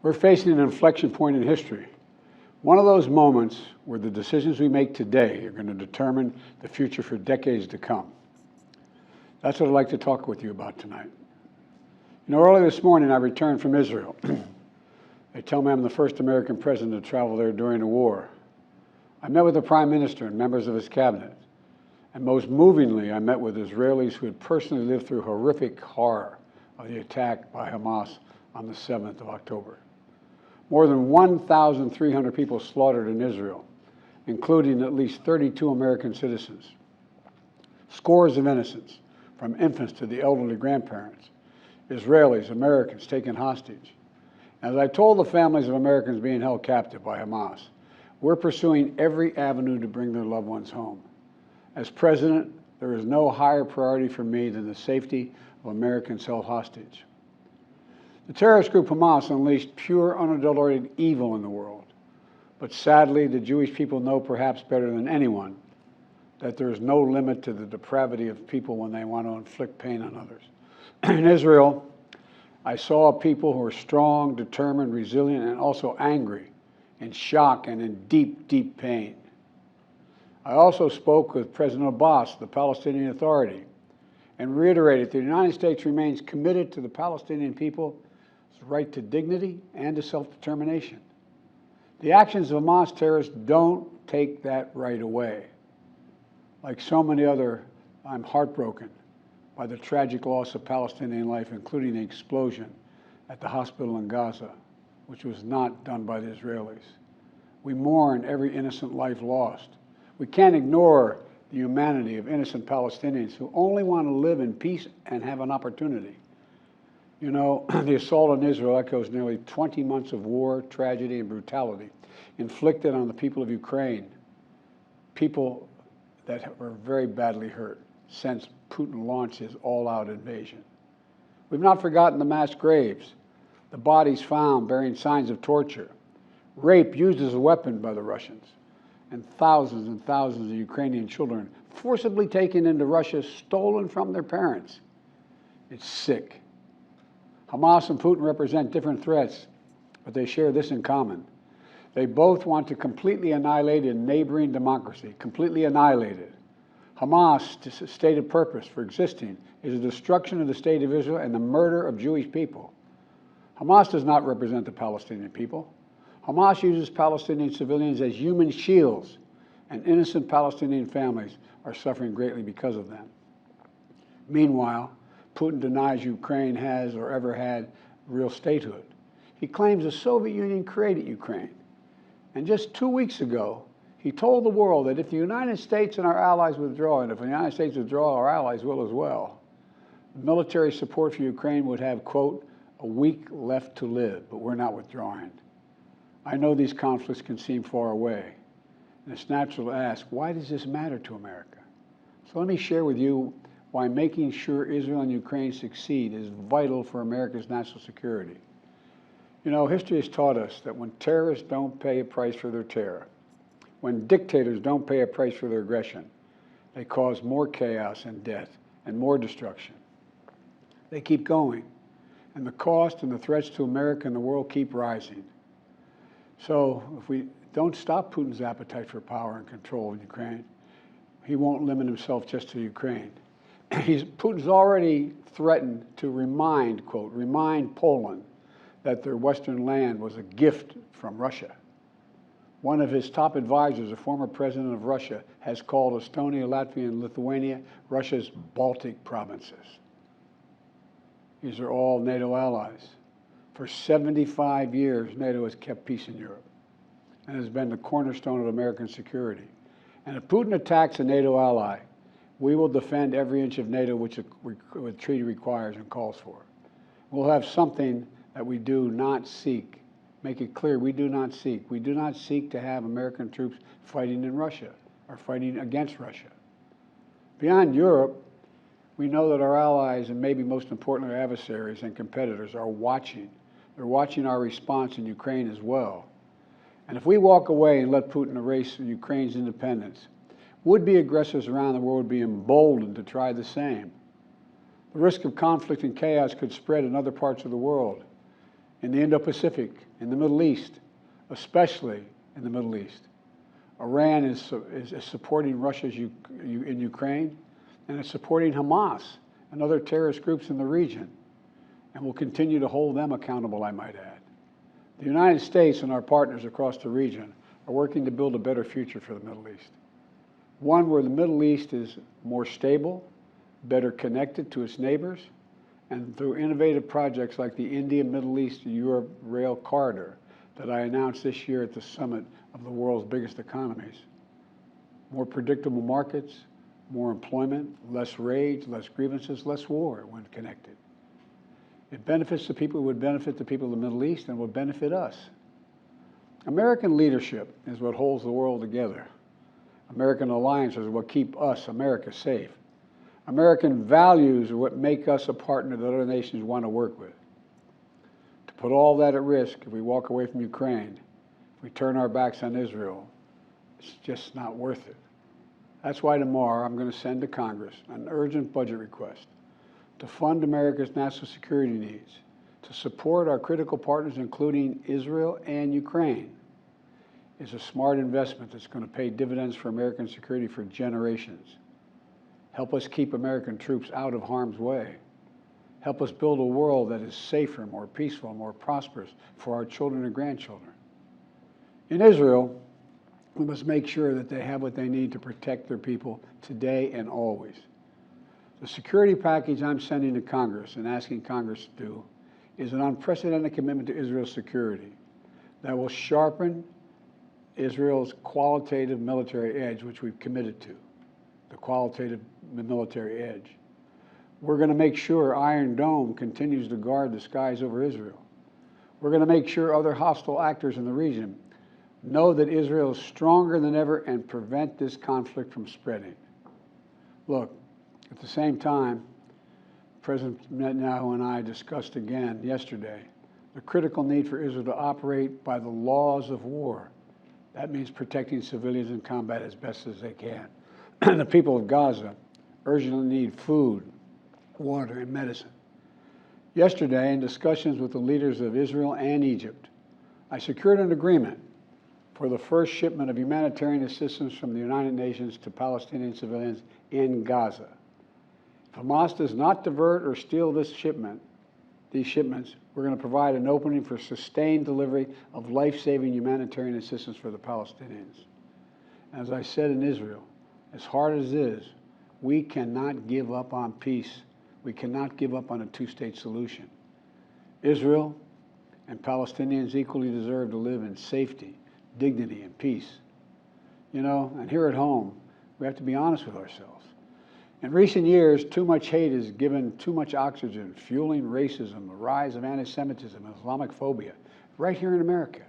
We're facing an inflection point in history. One of those moments where the decisions we make today are going to determine the future for decades to come. That's what I'd like to talk with you about tonight. You know, early this morning I returned from Israel. They tell me I'm the first American president to travel there during the war. I met with the Prime Minister and members of his cabinet. And most movingly, I met with Israelis who had personally lived through horrific horror of the attack by Hamas on the 7th of October. More than 1,300 people slaughtered in Israel, including at least 32 American citizens. Scores of innocents, from infants to the elderly grandparents, Israelis, Americans taken hostage. As I told the families of Americans being held captive by Hamas, we're pursuing every avenue to bring their loved ones home. As president, there is no higher priority for me than the safety of Americans held hostage. The terrorist group Hamas unleashed pure, unadulterated evil in the world. But sadly, the Jewish people know perhaps better than anyone that there is no limit to the depravity of people when they want to inflict pain on others. In Israel, I saw people who are strong, determined, resilient, and also angry, in shock and in deep, deep pain. I also spoke with President Abbas, the Palestinian Authority, and reiterated that the United States remains committed to the Palestinian people's right to dignity and to self-determination. The actions of Hamas terrorists don't take that right away. Like so many other, I'm heartbroken by the tragic loss of Palestinian life, including the explosion at the hospital in Gaza, which was not done by the Israelis. We mourn every innocent life lost. We can't ignore the humanity of innocent Palestinians who only want to live in peace and have an opportunity. You know, the assault on Israel echoes nearly 20 months of war, tragedy, and brutality inflicted on the people of Ukraine, people that were very badly hurt since Putin launched his all-out invasion. We've not forgotten the mass graves, the bodies found bearing signs of torture, rape used as a weapon by the Russians, and thousands of Ukrainian children forcibly taken into Russia, stolen from their parents. It's sick. Hamas and Putin represent different threats, but they share this in common. They both want to completely annihilate a neighboring democracy, completely annihilate it. Hamas' stated purpose for existing is the destruction of the state of Israel and the murder of Jewish people. Hamas does not represent the Palestinian people. Hamas uses Palestinian civilians as human shields, and innocent Palestinian families are suffering greatly because of them. Meanwhile, Putin denies Ukraine has or ever had real statehood. He claims the Soviet Union created Ukraine. And just 2 weeks ago, he told the world that if the United States and our allies withdraw, and if the United States withdraw, our allies will as well, military support for Ukraine would have, quote, a week left to live, but we're not withdrawing. I know these conflicts can seem far away, and it's natural to ask, why does this matter to America? So let me share with you why making sure Israel and Ukraine succeed is vital for America's national security. You know, history has taught us that when terrorists don't pay a price for their terror, when dictators don't pay a price for their aggression, they cause more chaos and death and more destruction. They keep going, and the cost and the threats to America and the world keep rising. So if we don't stop Putin's appetite for power and control in Ukraine, he won't limit himself just to Ukraine. Putin's already threatened to remind, quote, remind Poland that their Western land was a gift from Russia. One of his top advisors, a former president of Russia, has called Estonia, Latvia, and Lithuania Russia's Baltic provinces. These are all NATO allies. For 75 years, NATO has kept peace in Europe and has been the cornerstone of American security. And if Putin attacks a NATO ally, we will defend every inch of NATO which the treaty requires and calls for. We'll have something that we do not seek. Make it clear, we do not seek. We do not seek to have American troops fighting in Russia or fighting against Russia. Beyond Europe, we know that our allies, and maybe most importantly our adversaries and competitors, are watching. They're watching our response in Ukraine as well. And if we walk away and let Putin erase Ukraine's independence, would-be aggressors around the world would be emboldened to try the same. The risk of conflict and chaos could spread in other parts of the world. in the Indo-Pacific, in the Middle East, especially in the Middle East. Iran is supporting Russia in Ukraine, and it's supporting Hamas and other terrorist groups in the region, and will continue to hold them accountable, I might add. The United States and our partners across the region are working to build a better future for the Middle East. One where the Middle East is more stable, better connected to its neighbors, and through innovative projects like the India-Middle East-Europe Rail Corridor that I announced this year at the summit of the world's biggest economies. More predictable markets, more employment, less rage, less grievances, less war when connected. It benefits the people who would benefit the people of the Middle East and would benefit us. American leadership is what holds the world together. American alliances are what keep us, America, safe. American values are what make us a partner that other nations want to work with. To put all that at risk, if we walk away from Ukraine, if we turn our backs on Israel, it's just not worth it. That's why tomorrow I'm going to send to Congress an urgent budget request to fund America's national security needs, to support our critical partners, including Israel and Ukraine, is a smart investment that's going to pay dividends for American security for generations. Help us keep American troops out of harm's way. Help us build a world that is safer, more peaceful, more prosperous for our children and grandchildren. In Israel, we must make sure that they have what they need to protect their people today and always. The security package I'm sending to Congress and asking Congress to do is an unprecedented commitment to Israel's security that will sharpen Israel's qualitative military edge, which we've committed to, the qualitative military edge. We're going to make sure Iron Dome continues to guard the skies over Israel. We're going to make sure other hostile actors in the region know that Israel is stronger than ever and prevent this conflict from spreading. Look, at the same time, President Netanyahu and I discussed again yesterday the critical need for Israel to operate by the laws of war. That means protecting civilians in combat as best as they can. The people of Gaza urgently need food, water, and medicine. Yesterday, in discussions with the leaders of Israel and Egypt, I secured an agreement for the first shipment of humanitarian assistance from the United Nations to Palestinian civilians in Gaza. If Hamas does not divert or steal these shipments, we're going to provide an opening for sustained delivery of life-saving humanitarian assistance for the Palestinians. As I said in Israel, as hard as it is, we cannot give up on peace. We cannot give up on a two-state solution. Israel and Palestinians equally deserve to live in safety, dignity, and peace. You know, and here at home, we have to be honest with ourselves. In recent years, too much hate has given too much oxygen, fueling racism, the rise of anti-Semitism, and Islamophobia, right here in America.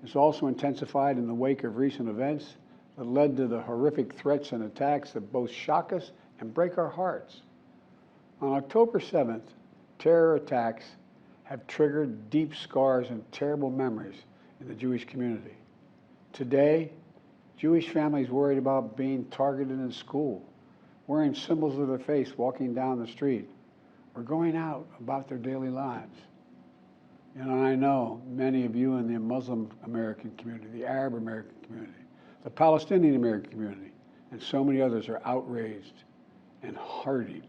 It's also intensified in the wake of recent events that led to the horrific threats and attacks that both shock us and break our hearts. On October 7th, terror attacks have triggered deep scars and terrible memories in the Jewish community. Today, Jewish families worried about being targeted in school, wearing symbols of their faith, walking down the street, or going out about their daily lives. You know, I know many of you in the Muslim American community, the Arab American community, the Palestinian American community, and so many others are outraged and hurting,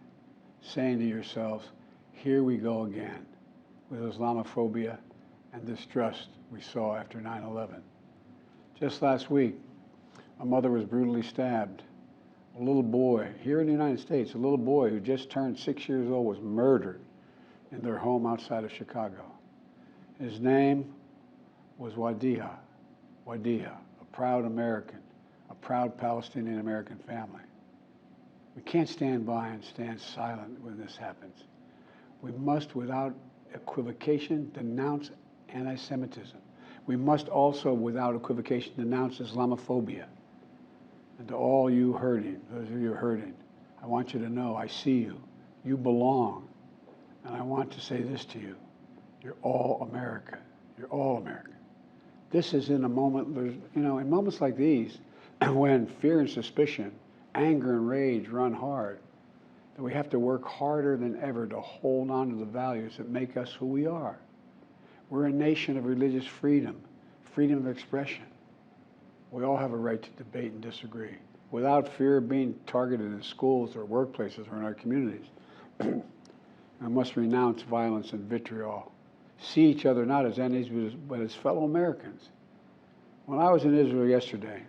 saying to yourselves, here we go again with Islamophobia and distrust we saw after 9/11. Just last week, a mother was brutally stabbed. A little boy, here in the United States, a little boy who just turned 6 years old was murdered in their home outside of Chicago. His name was Wadiha, a proud American, a proud Palestinian American family. We can't stand by and stand silent when this happens. We must, without equivocation, denounce anti-Semitism. We must also, without equivocation, denounce Islamophobia. And to all you hurting, those of you hurting, I want you to know I see you. You belong. And I want to say this to you. You're all America. You're all America. This is in a moment, you know, in moments like these, when fear and suspicion, anger and rage run hard, that we have to work harder than ever to hold on to the values that make us who we are. We're a nation of religious freedom, freedom of expression. We all have a right to debate and disagree without fear of being targeted in schools or workplaces or in our communities. I must renounce violence and vitriol. See each other not as enemies, but as fellow Americans. When I was in Israel yesterday,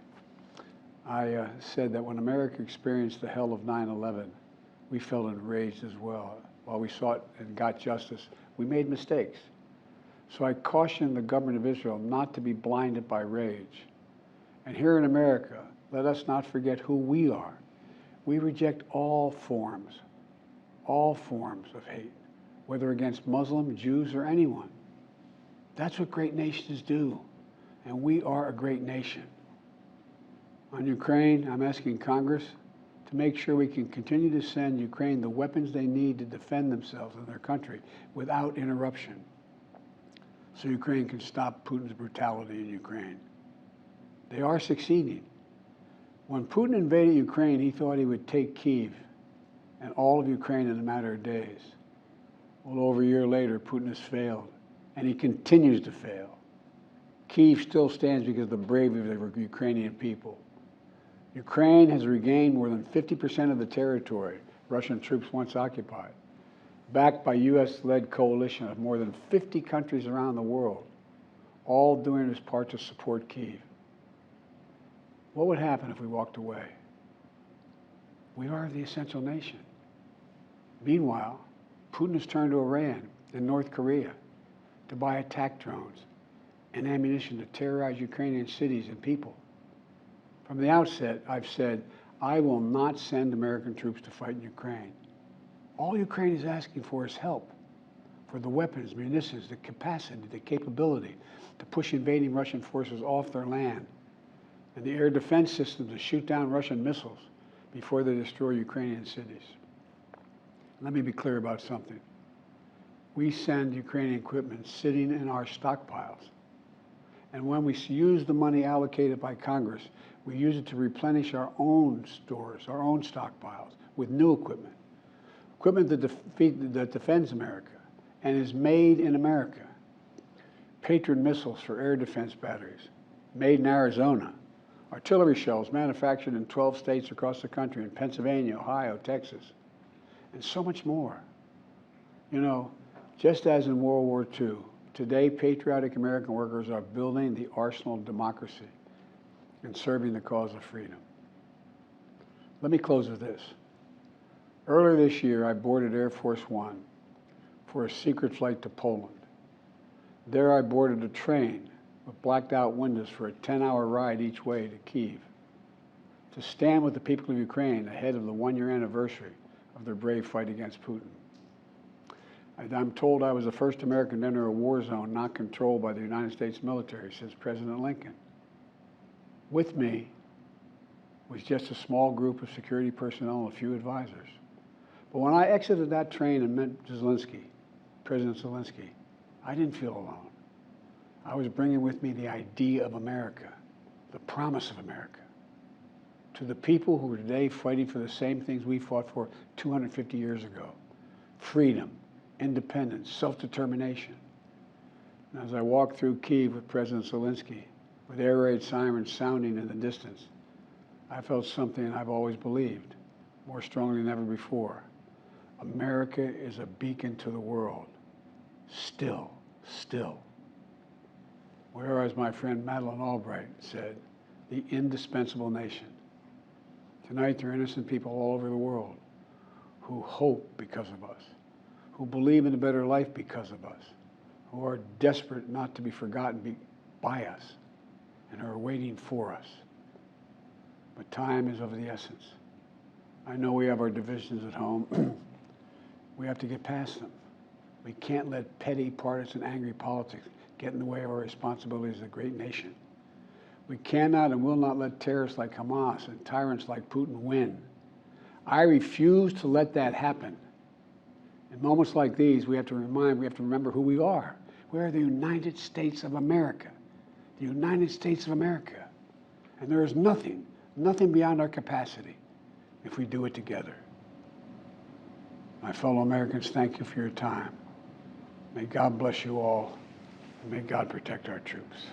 I said that when America experienced the hell of 9/11, we felt enraged as well. While we sought and got justice, we made mistakes. So I cautioned the government of Israel not to be blinded by rage. And here in America, let us not forget who we are. We reject all forms of hate, whether against Muslims, Jews, or anyone. That's what great nations do, and we are a great nation. On Ukraine, I'm asking Congress to make sure we can continue to send Ukraine the weapons they need to defend themselves and their country without interruption, so Ukraine can stop Putin's brutality in Ukraine. They are succeeding. When Putin invaded Ukraine, he thought he would take Kyiv and all of Ukraine in a matter of days. Well, over a year later, Putin has failed, and he continues to fail. Kyiv still stands because of the bravery of the Ukrainian people. Ukraine has regained more than 50% of the territory Russian troops once occupied, backed by U.S.-led coalition of more than 50 countries around the world, all doing its part to support Kyiv. What would happen if we walked away? We are the essential nation. Meanwhile, Putin has turned to Iran and North Korea to buy attack drones and ammunition to terrorize Ukrainian cities and people. From the outset, I've said, I will not send American troops to fight in Ukraine. All Ukraine is asking for is help, for the weapons, munitions, the capacity, the capability to push invading Russian forces off their land, and the air defense system to shoot down Russian missiles before they destroy Ukrainian cities. Let me be clear about something. We send Ukrainian equipment sitting in our stockpiles. And when we use the money allocated by Congress, we use it to replenish our own stores, our own stockpiles, with new equipment. Equipment that defends America and is made in America. Patriot missiles for air defense batteries, made in Arizona. Artillery shells manufactured in 12 states across the country, in Pennsylvania, Ohio, Texas, and so much more. You know, just as in World War II, today patriotic American workers are building the arsenal of democracy and serving the cause of freedom. Let me close with this. Earlier this year, I boarded Air Force One for a secret flight to Poland. There I boarded a train with blacked out windows for a 10-hour ride each way to Kyiv, to stand with the people of Ukraine ahead of the one-year anniversary of their brave fight against Putin. I'm told I was the first American to enter a war zone not controlled by the United States military since President Lincoln. With me was just a small group of security personnel and a few advisors. But when I exited that train and met President Zelensky, I didn't feel alone. I was bringing with me the idea of America, the promise of America, to the people who are today fighting for the same things we fought for 250 years ago: freedom, independence, self-determination. And as I walked through Kyiv with President Zelensky, with air raid sirens sounding in the distance, I felt something I've always believed, more strongly than ever before. America is a beacon to the world. Still. Or as my friend Madeleine Albright said, the indispensable nation. Tonight, there are innocent people all over the world who hope because of us, who believe in a better life because of us, who are desperate not to be forgotten by us, and are waiting for us. But time is of the essence. I know we have our divisions at home. We have to get past them. We can't let petty, partisan, angry politics get in the way of our responsibilities as a great nation. We cannot and will not let terrorists like Hamas and tyrants like Putin win. I refuse to let that happen. In moments like these, we have to remember who we are. We are the United States of America. The United States of America. And there is nothing beyond our capacity if we do it together. My fellow Americans, thank you for your time. May God bless you all. May God protect our troops.